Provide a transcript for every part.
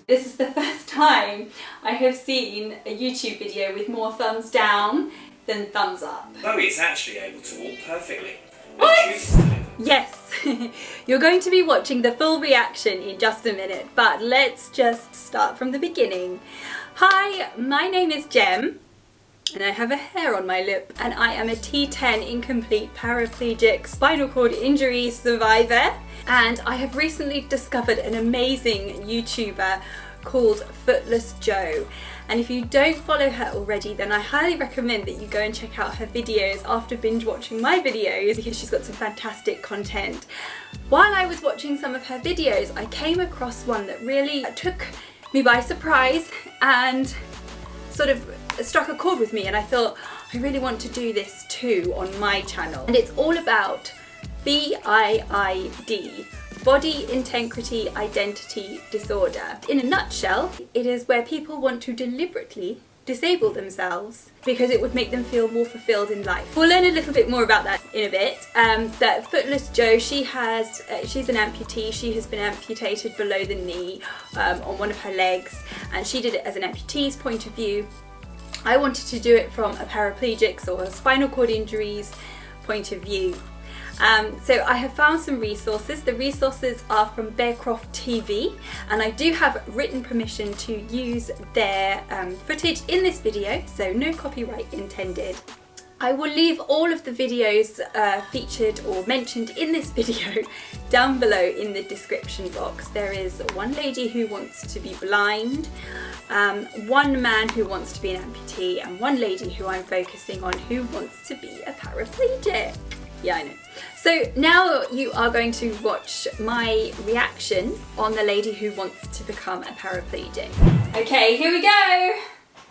This is the first time I have seen a YouTube video with more thumbs down than thumbs up. Chloe is actually able to walk perfectly. What? Yes, you're going to be watching the full reaction in just a minute, but let's just start from the beginning. Hi, my name is Jem, and I have a hair on my lip, and I am a T10 incomplete paraplegic spinal cord injury survivor, and I have recently discovered an amazing YouTuber called Footless Joe. And if you don't follow her already, then I highly recommend that you go and check out her videos after binge watching my videos, because she's got some fantastic content. While I was watching some of her videos, I came across one that really took me by surprise and sort of struck a chord with me, and I thought, I really want to do this too on my channel. And it's all about BIID, Body Integrity Identity Disorder. In a nutshell, it is where people want to deliberately disable themselves because it would make them feel more fulfilled in life. We'll learn a little bit more about that in a bit. That Footless Joe, she's an amputee. She has been amputated below the knee on one of her legs, and she did it as an amputee's point of view. I wanted to do it from a paraplegics or a spinal cord injuries point of view. So I have found some resources. The resources are from Bearcroft TV, and I do have written permission to use their footage in this video, so no copyright intended. I will leave all of the videos featured or mentioned in this video down below in the description box. There is one lady who wants to be blind, one man who wants to be an amputee, and one lady who I'm focusing on who wants to be a paraplegic. Yeah, I know. So now you are going to watch my reaction on the lady who wants to become a paraplegic. Okay, here we go!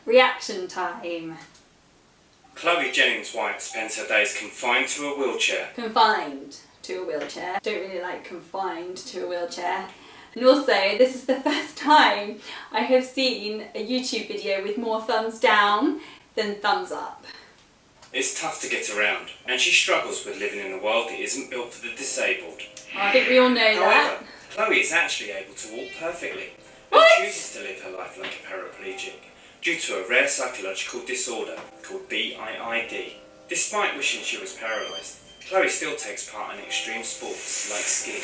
Reaction time. Chloe Jennings-White spends her days confined to a wheelchair. Confined to a wheelchair. Don't really like confined to a wheelchair. And also, this is the first time I have seen a YouTube video with more thumbs down than thumbs up. It's tough to get around, and she struggles with living in a world that isn't built for the disabled. I think we all know that. However, Chloe is actually able to walk perfectly, What? and chooses to live her life like a paraplegic due to a rare psychological disorder called BIID. Despite wishing she was paralysed, Chloe still takes part in extreme sports like skiing.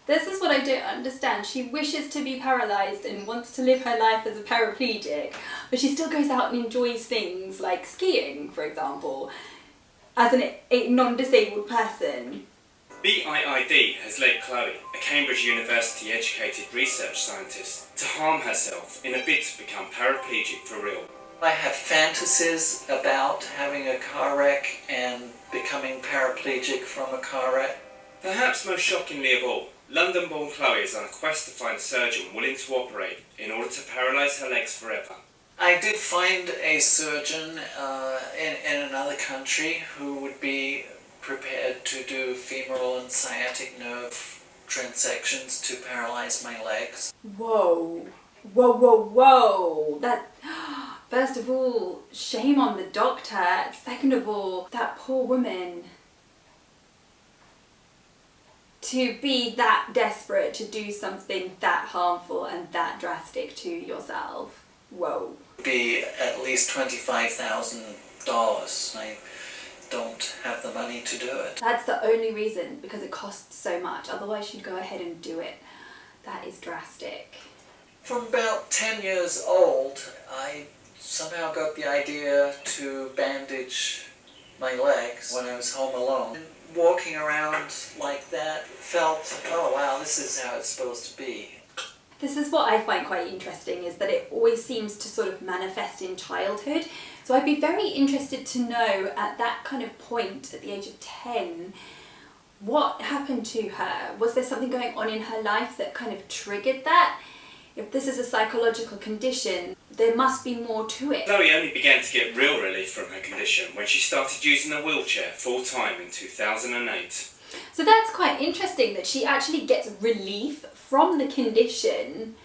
This is what I don't understand. She wishes to be paralysed and wants to live her life as a paraplegic, but she still goes out and enjoys things like skiing, for example, as a non-disabled person. BIID has led Chloe, a Cambridge University educated research scientist, to harm herself in a bid to become paraplegic for real. I have fantasies about having a car wreck and becoming paraplegic from a car wreck. Perhaps most shockingly of all, London-born Chloe is on a quest to find a surgeon willing to operate in order to paralyse her legs forever. I did find a surgeon in another country who would be prepared to do femoral and sciatic nerve transections to paralyse my legs. Whoa. Whoa, whoa, whoa. That, first of all, shame on the doctor. Second of all, that poor woman. To be that desperate to do something that harmful and that drastic to yourself. Whoa. Be at least $25,000. I don't have the money to do it. That's the only reason, because it costs so much. Otherwise you'd go ahead and do it. That is drastic. From about 10 years old, I somehow got the idea to bandage my legs when I was home alone. Walking around like that felt, oh wow, this is how it's supposed to be. This is what I find quite interesting, is that it always seems to sort of manifest in childhood. So I'd be very interested to know at that kind of point, at the age of 10, what happened to her? Was there something going on in her life that kind of triggered that? If this is a psychological condition, there must be more to it. Chloe only began to get real relief from her condition when she started using a wheelchair full-time in 2008. So that's quite interesting, that she actually gets relief from the condition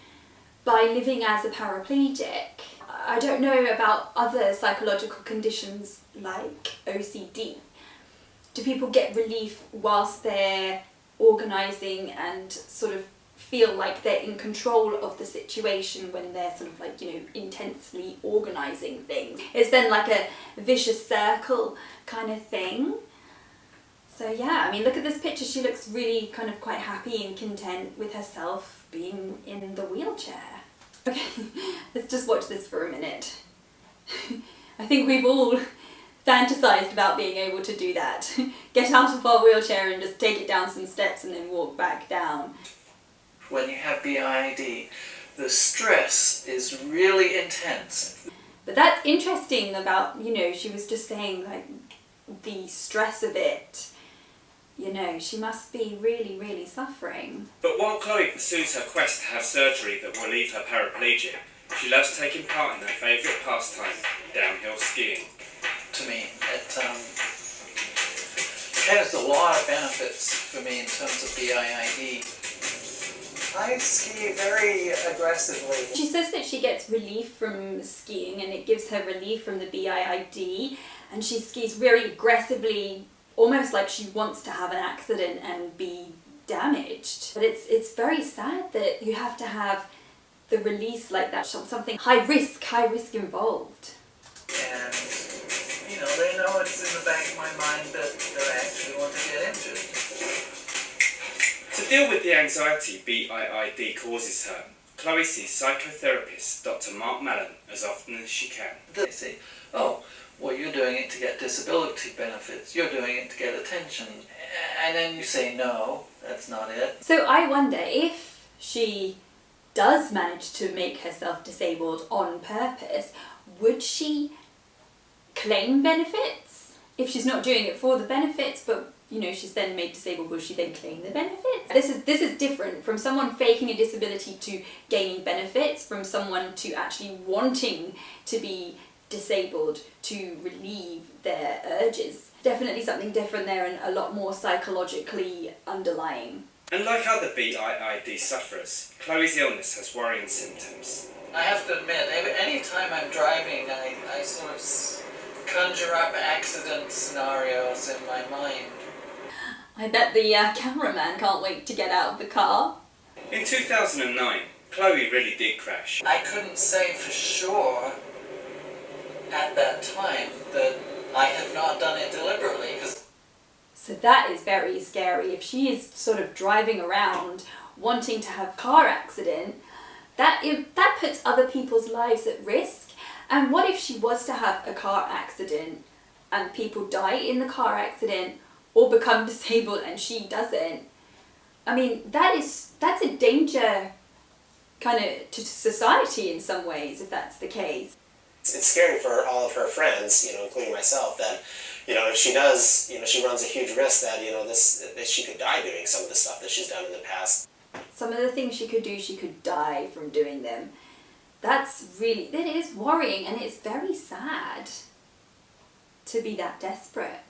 by living as a paraplegic. I don't know about other psychological conditions like OCD. Do people get relief whilst they're organising and sort of feel like they're in control of the situation when they're sort of like, you know, intensely organising things. It's then like a vicious circle kind of thing. So yeah, I mean, look at this picture. She looks really kind of quite happy and content with herself being in the wheelchair. Okay, let's just watch this for a minute. I think we've all fantasized about being able to do that. Get out of our wheelchair and just take it down some steps and then walk back down. When you have BIID, the stress is really intense. But that's interesting about, you know, she was just saying like the stress of it. You know, she must be really, really suffering. But while Chloe pursues her quest to have surgery that will leave her paraplegic, she loves taking part in her favourite pastime, downhill skiing. To me, it has a lot of benefits for me in terms of BIID. I ski very aggressively. She says that she gets relief from skiing and it gives her relief from the BIID, and she skis very aggressively, almost like she wants to have an accident and be damaged. But it's very sad that you have to have the release like that, something high risk involved. And, you know, they know it's in the back of my mind that I actually want to get injured. To deal with the anxiety BIID causes her, Chloe sees psychotherapist Dr. Mark Mallon as often as she can. They say, oh, well, you're doing it to get disability benefits, you're doing it to get attention, and then you say, no, that's not it. So I wonder if she does manage to make herself disabled on purpose, would she claim benefits? If she's not doing it for the benefits, but you know, she's then made disabled, will she then claim the benefits? This is different from someone faking a disability to gaining benefits, from someone to actually wanting to be disabled to relieve their urges. Definitely something different there and a lot more psychologically underlying. And like other BIID sufferers, Chloe's illness has worrying symptoms. I have to admit, any time I'm driving, I sort of conjure up accident scenarios in my mind. I bet the cameraman can't wait to get out of the car. In 2009, Chloe really did crash. I couldn't say for sure at that time that I had not done it deliberately. So that is very scary. If she is sort of driving around wanting to have a car accident, that puts other people's lives at risk. And what if she was to have a car accident and people die in the car accident or become disabled and she doesn't? I mean, that's a danger kind of to society in some ways, if that's the case. It's scary for all of her friends, you know, including myself, that, you know, if she does, you know, she runs a huge risk that, you know, that she could die doing some of the stuff that she's done in the past. Some of the things she could do, she could die from doing them. That is worrying, and it's very sad to be that desperate.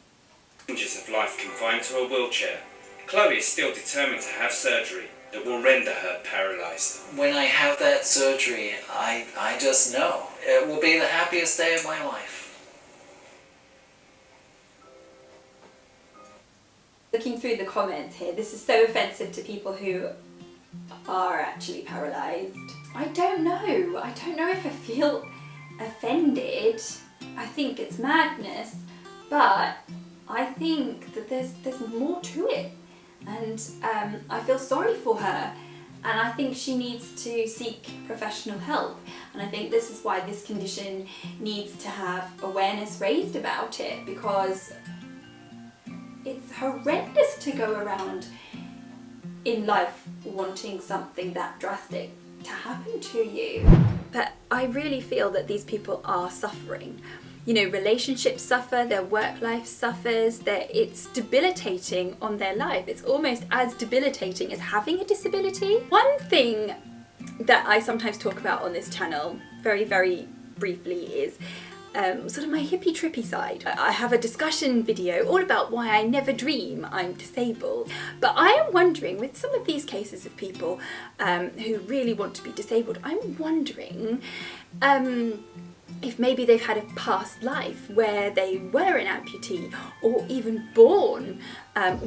Challenges of life confined to a wheelchair, Chloe is still determined to have surgery that will render her paralysed. When I have that surgery, I just know it will be the happiest day of my life. Looking through the comments here, this is so offensive to people who are actually paralysed. I don't know. I don't know if I feel offended. I think it's madness, but I think that there's more to it, and I feel sorry for her, and I think she needs to seek professional help, and I think this is why this condition needs to have awareness raised about it, because it's horrendous to go around in life wanting something that drastic to happen to you. But I really feel that these people are suffering. You know, relationships suffer, their work life suffers, it's debilitating on their life. It's almost as debilitating as having a disability. One thing that I sometimes talk about on this channel, very, very briefly, is sort of my hippie trippy side. I have a discussion video all about why I never dream I'm disabled. But I am wondering, with some of these cases of people who really want to be disabled, I'm wondering if maybe they've had a past life where they were an amputee or even born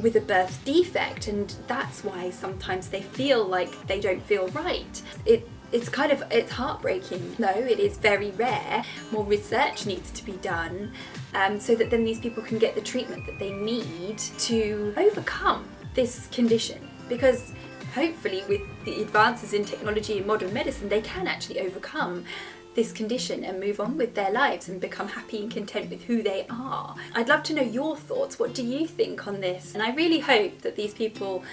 with a birth defect, and that's why sometimes they feel like they don't feel right. It's heartbreaking, though. It is very rare. More research needs to be done so that then these people can get the treatment that they need to overcome this condition, because hopefully with the advances in technology and modern medicine they can actually overcome this condition and move on with their lives and become happy and content with who they are. I'd love to know your thoughts. What do you think on this? And I really hope that these people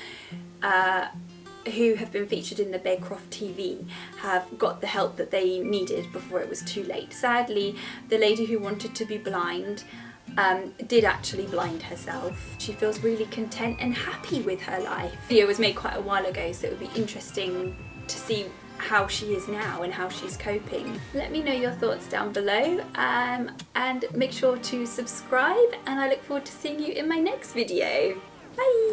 who have been featured in the Baycroft TV have got the help that they needed before it was too late. Sadly, the lady who wanted to be blind did actually blind herself. She feels really content and happy with her life. The video was made quite a while ago, so it would be interesting to see how she is now and how she's coping. Let me know your thoughts down below, and make sure to subscribe, and I look forward to seeing you in my next video. Bye!